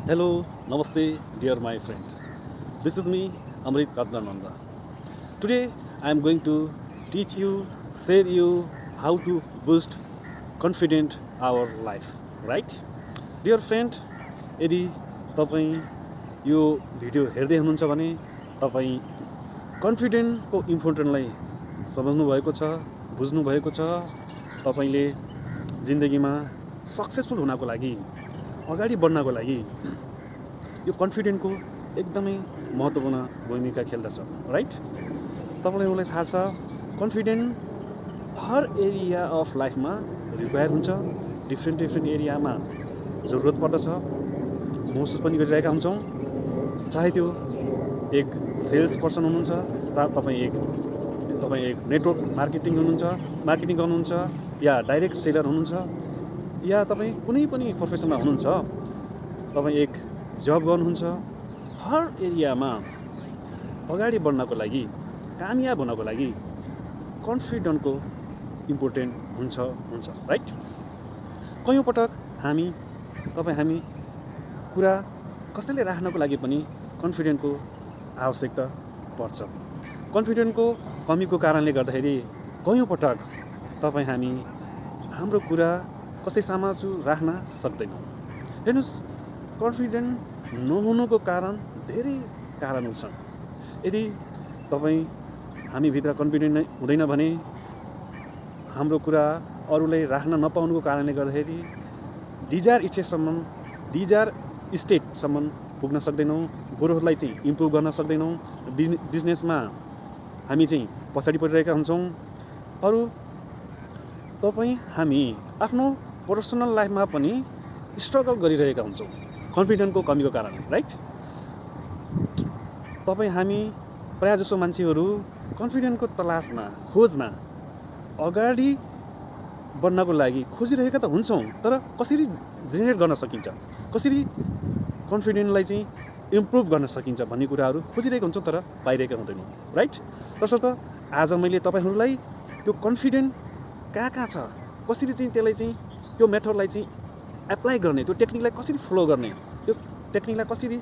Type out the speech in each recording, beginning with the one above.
Hello, Namaste, dear my friend. This is me, Amrit Ratnananda. Today, I am going to teach you, share you how to boost confident our life. Right? Dear friend, यदि तपाईँ यो video हेर्दै हुनुहुन्छ भने तपाईँ कन्फिडेन्टको इम्पोर्टेन्टलाई समझ्नु भएको छ, बुझ्नु भएको छ। तपाईले जिन्दगीमा सक्सेसफुल हुनको लागि, अगाडि बढ्नको लागि यो कन्फिडेन्टको एकदमै महत्त्वपूर्ण भूमिका खेल्दछ, राइट? तपाईलाई थाहा छ कन्फिडेन्ट हर एरिया अफ लाइफमा रिक्वायर हुन्छ। डिफ्रेन्ट एरियामा जरुरत पर्दछ, महसुस पनि गरिरहेका हुन्छौँ। चाहे त्यो एक सेल्स पर्सन हुनुहुन्छ, तपाईँ एक नेटवर्क मार्केटिङ गर्नुहुन्छ, या डाइरेक्ट सेलर हुनुहुन्छ, या तपाईँ कुनै पनि प्रोफेसनमा हुनुहुन्छ, तपाईँ एक जब गर्नुहुन्छ। हर एरियामा अगाडि बढ्नको लागि, कामयाब हुनको लागि कन्फिडेन्टको इम्पोर्टेन्ट हुन्छ, राइट? कयौँ पटक हामी कुरा कसैले राख्नको लागि पनि कन्फिडेन्टको आवश्यकता पर्छ। कन्फिडेन्टको कमीको कारणले गर्दाखेरि कयौँ पटक हामी हाम्रो कुरा कसै सामाजु राख्न सक्दैनौँ। हेर्नुस्, कन्फिडेन्ट नहुनुको कारण धेरै कारणहरू छन्। यदि हामीभित्र कन्फिडेन्ट नै हुँदैन भने हाम्रो कुरा अरूले राख्न नपाउनुको कारणले गर्दाखेरि डिजायर स्टेटसम्म पुग्न सक्दैनौँ, ग्रोथलाई चाहिँ इम्प्रुभ गर्न सक्दैनौँ। बिजनेसमा हामी चाहिँ पछाडि परिरहेका हुन्छौँ। हामी आफ्नो पर्सनल लाइफमा पनि स्ट्रगल गरिरहेका हुन्छौँ कन्फिडेन्टको कमीको कारण, राइट? हामी प्रायः जसो मान्छेहरू कन्फिडेन्टको खोजमा अगाडि बढ्नको लागि खोजिरहेका त हुन्छौँ, तर कसरी जेनेरेट गर्न सकिन्छ, कसरी कन्फिडेन्टलाई चाहिँ इम्प्रुभ गर्न सकिन्छ भन्ने कुराहरू खोजिरहेका हुन्छौँ, तर पाइरहेका हुँदैनौँ, राइट? तसर्थ आज मैले तपाईँहरूलाई त्यो कन्फिडेन्ट कहाँ छ, कसरी चाहिँ त्यसलाई चाहिँ त्यो मेथडलाई चाहिँ एप्लाई गर्ने, त्यो टेक्निकलाई कसरी फलो गर्ने, त्यो टेक्निकलाई कसरी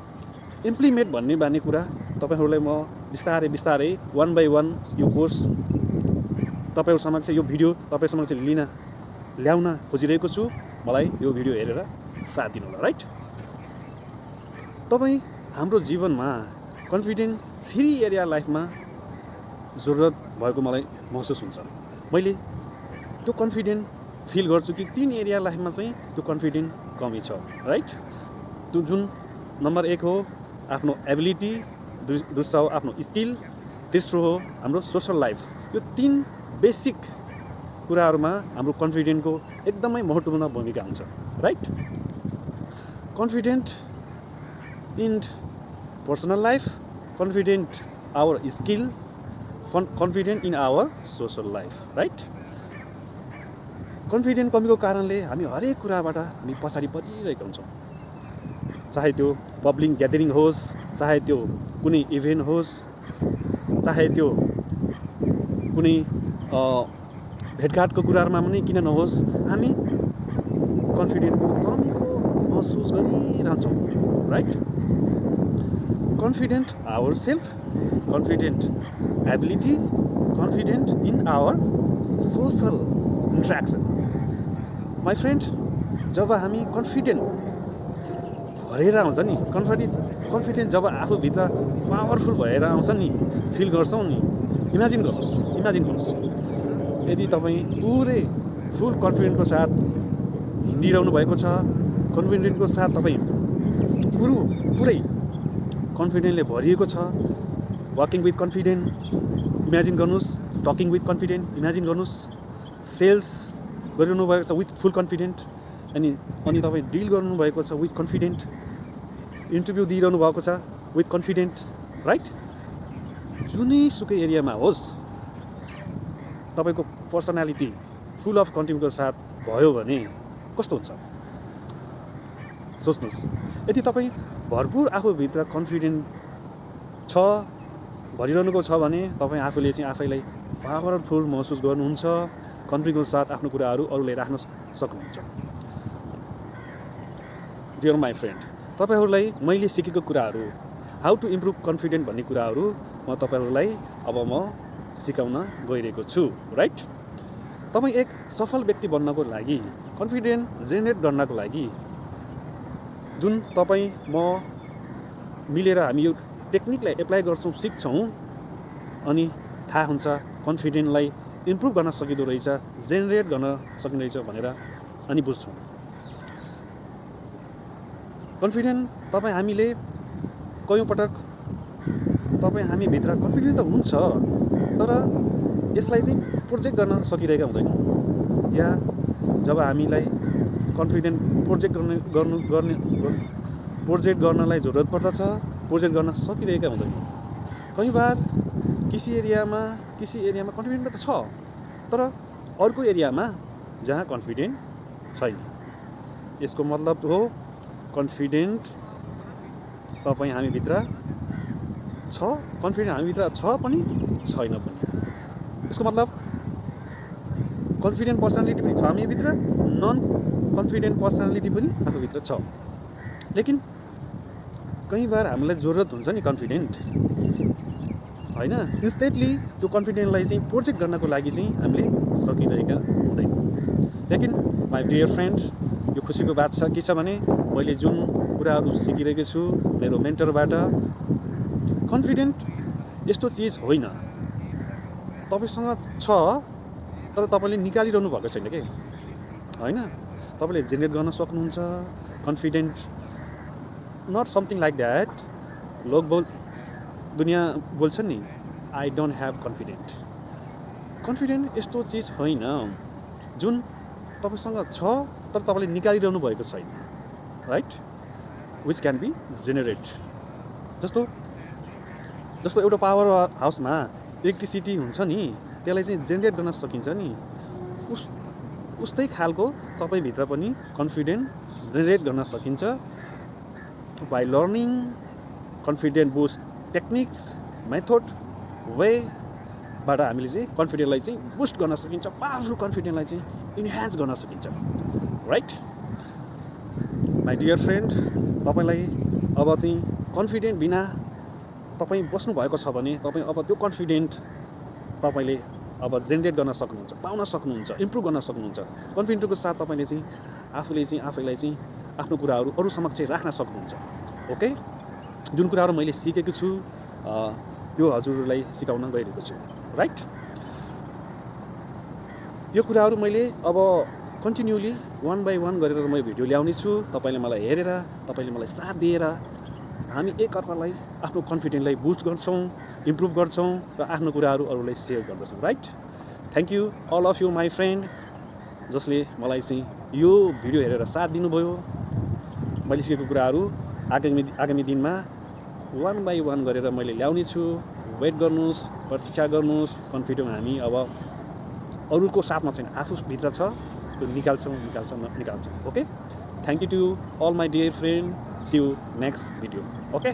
इम्प्लिमेन्ट भन्ने कुरा तपाईँहरूलाई म बिस्तारै वान बाई वान यो कोर्स तपाईँहरू समक्ष, यो भिडियो तपाईँ समक्ष ल्याउन खोजिरहेको छु। मलाई यो भिडियो हेरेर साथ दिनु होला, राइट? हाम्रो जीवनमा कन्फिडेन्ट 3 एरिया लाइफमा जरुरत भएको मलाई महसुस हुन्छ। मैले त्यो कन्फिडेन्ट फिल गर्छु कि 3 एरिया लाइफमा चाहिँ त्यो कन्फिडेन्ट कमी छ, राइट? त्यो जुन नम्बर 1 हो आफ्नो एबिलिटी, दोस्रो हो आफ्नो स्किल, तेस्रो हो हाम्रो सोसल लाइफ। यो 3 बेसिक कुराहरूमा हाम्रो कन्फिडेन्टको एकदमै महत्त्वपूर्ण भूमिका हुन्छ, right? Confident in personal life, confident our skill, confident in our social life, right? Confident कमीको कारणले हामी हरेक कुराबाट हामी पछाडि परिरहेका हुन्छौँ। चाहे त्यो पब्लिक ग्यादरिङ होस्, चाहे त्यो कुनै इभेन्ट होस्, चाहे त्यो कुनै भेटघाटको कुराहरूमा पनि किन नहोस्, हामी कन्फिडेन्टको कमीको महसुस गरिरहन्छौँ, right? Confident our self, confident ability, confident in our social interaction. My friend, जब हामी कन्फिडेन्ट भएर आउँछ नि, कन्फिडेन्ट जब आफूभित्र पावरफुल भएर आउँछ नि, फिल गर्छौँ नि, इमेजिन गर्नुहोस् यदि तपाईँ पुरै फुल कन्फिडेन्टको साथ हिँडिरहनु भएको छ, कन्फिडेन्टको साथ तपाईँ पुरै कन्फिडेन्टले भरिएको छ, वाकिङ विथ कन्फिडेन्ट इमेजिन गर्नुहोस्, टकिङ विथ कन्फिडेन्ट इमेजिन गर्नुहोस्, सेल्स गरिरहनु भएको छ विथ फुल कन्फिडेन्ट, अनि तपाईँ डिल गर्नुभएको छ विथ कन्फिडेन्ट, इन्टरभ्यू दिइरहनु भएको छ विथ कन्फिडेन्ट, राइट? जुनैसुकै एरियामा होस्, तपाईँको पर्सनालिटी फुल अफ कन्फिडेन्टको साथ भयो भने कस्तो हुन्छ सोच्नुहोस्। यदि तपाईँ भरपुर आफूभित्र कन्फिडेन्ट भरिरहनुको छ भने तपाईँ आफूले चाहिँ आफैलाई पावरफुल महसुस गर्नुहुन्छ, कन्फिडेन्टको साथ आफ्नो कुराहरू अरूले राख्न सक्नुहुन्छ। डियर माई फ्रेन्ड, तपाईहरूलाई मैले सिकेको कुराहरू, हाउ टु इम्प्रुभ कन्फिडेन्ट भन्ने कुराहरू म तपाईहरूलाई अब म सिकाउन गइरहेको छु, राइट? तपाईँ एक सफल व्यक्ति बन्नको लागि, कन्फिडेन्ट जेनेरेट गर्नको लागि जुन तपाईँ म मिलेर हामी यो टेक्निकलाई एप्लाई गर्छौँ, सिक्छौँ, अनि थाहा हुन्छ कन्फिडेन्टलाई इम्प्रुभ गर्न सकिँदो रहेछ, जेनेरेट गर्न सकिँदो रहेछ भनेर अनि बुझ्छौँ। कन्फिडेन्ट तपाईँ हामीले कयौँ पटक हामीभित्र कन्फिडेन्ट त हुन्छ, तर यसलाई चाहिँ प्रोजेक्ट गर्न सकिरहेका हुँदैनौँ, या जब हामीलाई कन्फिडेन्ट प्रोजेक्ट गर्नलाई जरुरत पर्दछ, प्रोजेक्ट गर्न सकिरहेका हुँदैनौँ। कहीँ बार किसी एरियामा कन्फिडेन्ट त छ, तर अर्को एरियामा जहाँ कन्फिडेन्ट छैन। यसको मतलब हो कन्फिडेन्ट तपाईँ हामीभित्र छ, कन्फिडेन्ट हामीभित्र छ पनि छैन पनि। यसको मतलब कन्फिडेन्ट पर्सनालिटी पनि छ हामीभित्र, नन कन्फिडेन्ट पर्सनालिटी पनि आफूभित्र छ। लेकिन कहीँ बार हामीलाई जरुरत हुन्छ नि कन्फिडेन्ट, होइन? इन्स्टेन्टली त्यो कन्फिडेन्टलाई चाहिँ प्रोजेक्ट गर्नको लागि चाहिँ हामीले सकिरहेका हुँदैनौँ। लेकिन माई डियर फ्रेन्ड, यो खुसीको बात के छ भने मैले जुन कुराहरू सिकिरहेको छु मेरो मेन्टरबाट, कन्फिडेन्ट यस्तो चिज होइन, तपाईँसँग छ तर तपाईँले निकालिरहनु भएको छैन के, होइन? तपाईँले जेनेरेट गर्न सक्नुहुन्छ confident. Not something like that दुनियाँ बोल्छन् नि, I don't have confident. Confident यस्तो चिज होइन जुन तपाईँसँग छ तर तपाईँले निकालिरहनु भएको छैन, right? Which can be generate. जस्तो एउटा पावर हाउसमा इलेक्ट्रिसिटी हुन्छ नि, त्यसलाई चाहिँ जेनेरेट गर्न सकिन्छ नि, उस्तै खालको तपाईँभित्र पनि कन्फिडेन्ट जेनेरेट गर्न सकिन्छ by learning confident boost techniques, method, वेबाट हामीले चाहिँ कन्फिडेन्टलाई चाहिँ बुस्ट गर्न सकिन्छ, पावरफुल कन्फिडेन्टलाई चाहिँ इन्हान्स गर्न सकिन्छ, राइट? माई डियर फ्रेन्ड, तपाईँलाई अब चाहिँ कन्फिडेन्ट बिना तपाईँ बस्नुभएको छ भने तपाईँ अब त्यो कन्फिडेन्ट तपाईँले अब जेनेरेट गर्न सक्नुहुन्छ, पाउन सक्नुहुन्छ, इम्प्रुभ गर्न सक्नुहुन्छ। कन्फिडेन्टको साथ तपाईँले चाहिँ आफैलाई चाहिँ आफ्नो कुराहरू अरू समक्ष राख्न सक्नुहुन्छ, ओके? जुन कुराहरू मैले सिकेको छु त्यो हजुरहरूलाई सिकाउन गइरहेको छु, राइट? यो कुराहरू मैले अब कन्टिन्युली 1 by 1 गरेर म भिडियो ल्याउने छु। तपाईँले मलाई हेरेर, तपाईँले मलाई साथ दिएर हामी एकअर्कालाई आफ्नो कन्फिडेन्टलाई बुस्ट गर्छौँ, इम्प्रुभ गर्छौँ र आफ्नो कुराहरू अरूलाई सेयर गर्दछौँ, right? Thank you all of you my friend, जसले मलाई चाहिँ यो भिडियो हेरेर साथ दिनुभयो। मैले सिकेको कुराहरू आगामी दिनमा 1 by 1 गरेर मैले ल्याउने छु। वेट गर्नुहोस्, प्रतीक्षा गर्नुहोस्। कन्फिडेन्ट हामी अब अरूको साथमा छैन, आफूभित्र छ, त्यो निकाल्छौँ, okay? Thank you to all my dear friend, see you next video, okay?